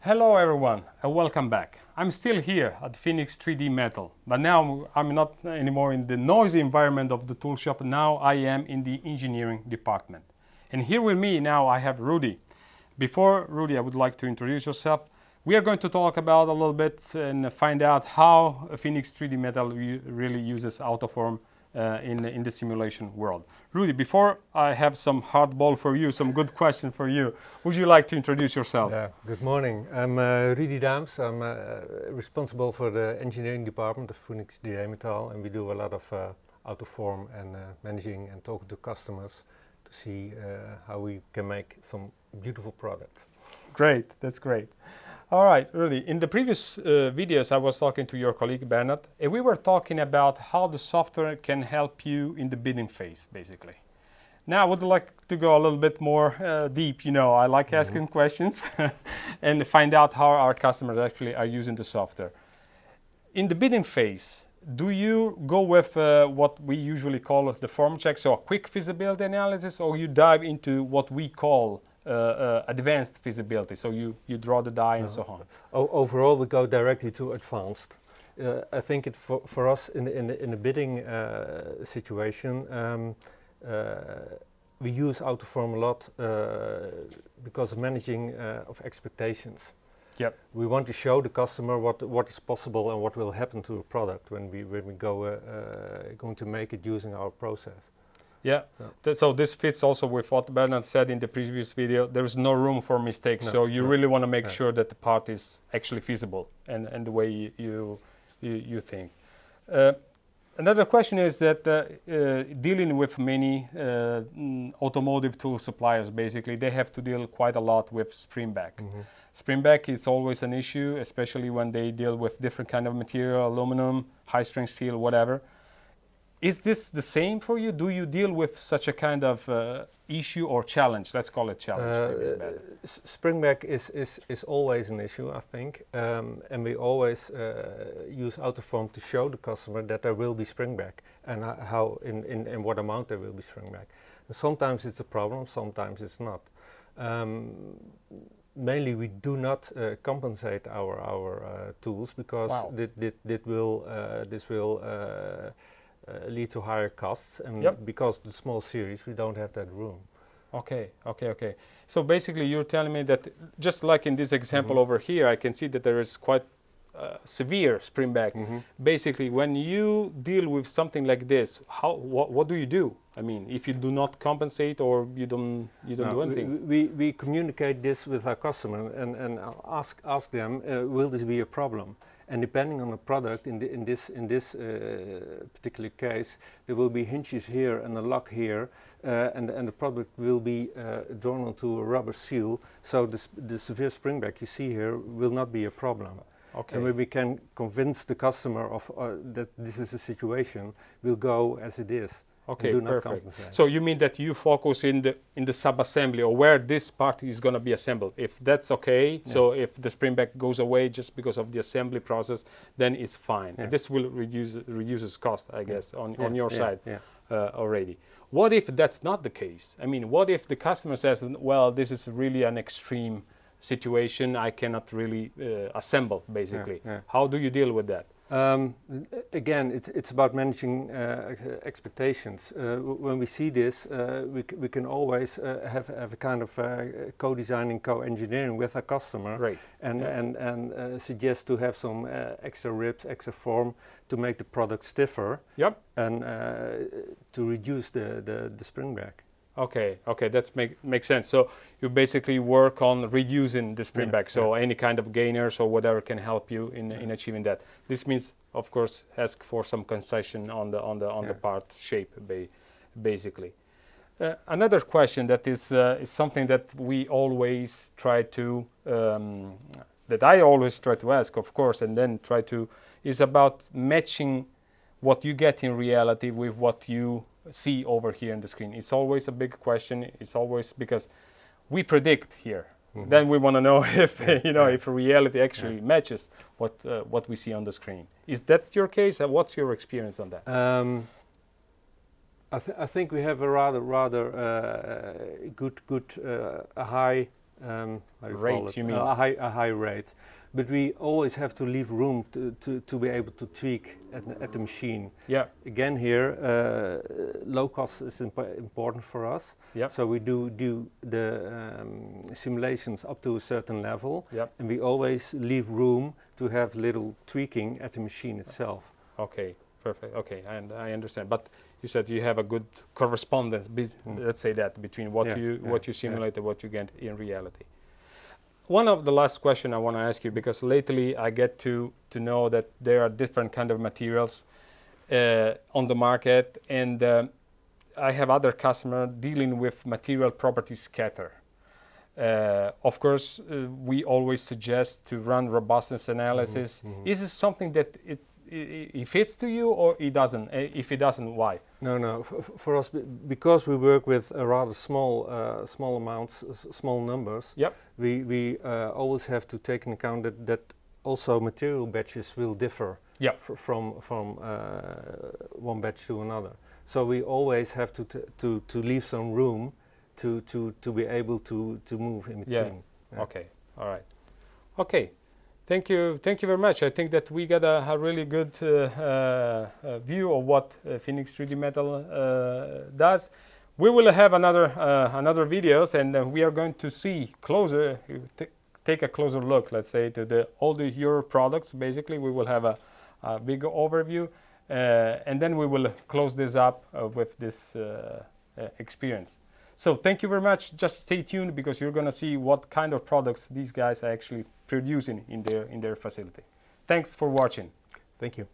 Hello everyone and welcome back. I'm still here at Phoenix 3D Metal, but now I'm not anymore in the noisy environment of the tool shop. Now I am in the engineering department. And here with me now I have Rudy. Before Rudy, I would like to introduce yourself. We are going to talk about a little bit and find out how Phoenix 3D Metal really uses AutoForm in the simulation world. Rudy, before I have some hardball for you, some good question for you, would you like to introduce yourself? Yeah, good morning. I'm Rudy Daams. I'm responsible for the engineering department of Phoenix 3D Metaal, and we do a lot of AutoForm and managing and talking to customers to see how we can make some beautiful products. Great, that's great. All right, Rudy, in the previous videos I was talking to your colleague Bernard, and we were talking about how the software can help you in the bidding phase, basically. Now I would like to go a little bit more deep. You know, I like asking questions and find out how our customers actually are using the software. In the bidding phase, do you go with what we usually call the form check, so a quick feasibility analysis, or you dive into what we call advanced feasibility, so you draw the die and so on? Overall, we go directly to advanced. I think for us in the bidding situation, we use AutoForm a lot because of managing of expectations. Yep. We want to show the customer what is possible and what will happen to a product when we go going to make it using our process. Yeah, so this fits also with what Bernard said in the previous video. There is no room for mistakes, so you really want to make sure that the part is actually feasible and the way you think. Another question is that dealing with many automotive tool suppliers, basically, they have to deal quite a lot with springback. Springback is always an issue, especially when they deal with different kind of material, aluminum, high-strength steel, whatever. Is this the same for you? Do you deal with such a kind of issue or challenge? Let's call it challenge. Springback is always an issue, I think, and we always use AutoForm to show the customer that there will be springback and how in what amount there will be springback. And sometimes it's a problem, sometimes it's not. Mainly we do not compensate our tools because this will lead to higher costs, and because of the small series we don't have that room. Okay. So basically you're telling me that just like in this example over here, I can see that there is quite severe springback. Basically, when you deal with something like this, what do you do? I mean, if you do not compensate or you don't do anything. We communicate this with our customer and ask them, will this be a problem? And depending on the product, in this particular case, there will be hinges here and a lock here, and the product will be drawn onto a rubber seal. So the severe springback you see here will not be a problem. Okay. And when we can convince the customer of that this is a situation, we'll go as it is. Okay, do not perfect. compensate. So you mean that you focus in the sub-assembly or where this part is going to be assembled. If that's okay, so if the springback goes away just because of the assembly process, then it's fine. And this will reduces cost, I guess, on your side already. What if that's not the case? I mean, what if the customer says, well, this is really an extreme situation, I cannot really assemble, basically. How do you deal with that? Again, it's about managing expectations. When we see this, we can always have a kind of co-designing, co-engineering with our customer, and suggest to have some extra ribs, extra form to make the product stiffer, and to reduce the springback. Okay, that makes sense. So you basically work on reducing the springback, so any kind of gainers or whatever can help you in achieving that. This means, of course, ask for some concession on the part shape, basically. Another question that is something that we always try to, that I always try to ask, of course, and then is about matching what you get in reality with what you see over here on the screen. It's always a big question. It's always because we predict here. Then we want to know if if reality actually matches what we see on the screen. Is that your case? What's your experience on that? I think we have a rather good high how do you Rate, call it? you mean? A high rate. But we always have to leave room to be able to tweak at the machine. Yeah. Again here, low cost is important for us. Yeah. So we do the simulations up to a certain level, Yep. and we always leave room to have little tweaking at the machine itself. Okay, perfect. Okay, and I understand. But you said you have a good correspondence, let's say that, between what you simulate and what you get in reality. One of the last question I want to ask you, because lately I get to know that there are different kind of materials on the market, and I have other customers dealing with material property scatter. Of course, we always suggest to run robustness analysis. Is this something that it fits to you, or it doesn't? If it doesn't, why? No. For us, because we work with rather small amounts, small numbers. Yep. We always have to take into account that also material batches will differ. Yep. From one batch to another. So we always have to leave some room to be able to move in between. Yeah. Okay. All right. Okay. Thank you very much. I think that we got a really good view of what Phoenix 3D Metaal does. We will have another videos, and we are going to see closer, take a closer look, let's say, to all your products. Basically, we will have a big overview, and then we will close this up with this experience. So thank you very much. Just stay tuned, because you're going to see what kind of products these guys are actually producing in their facility. Thanks for watching. Thank you.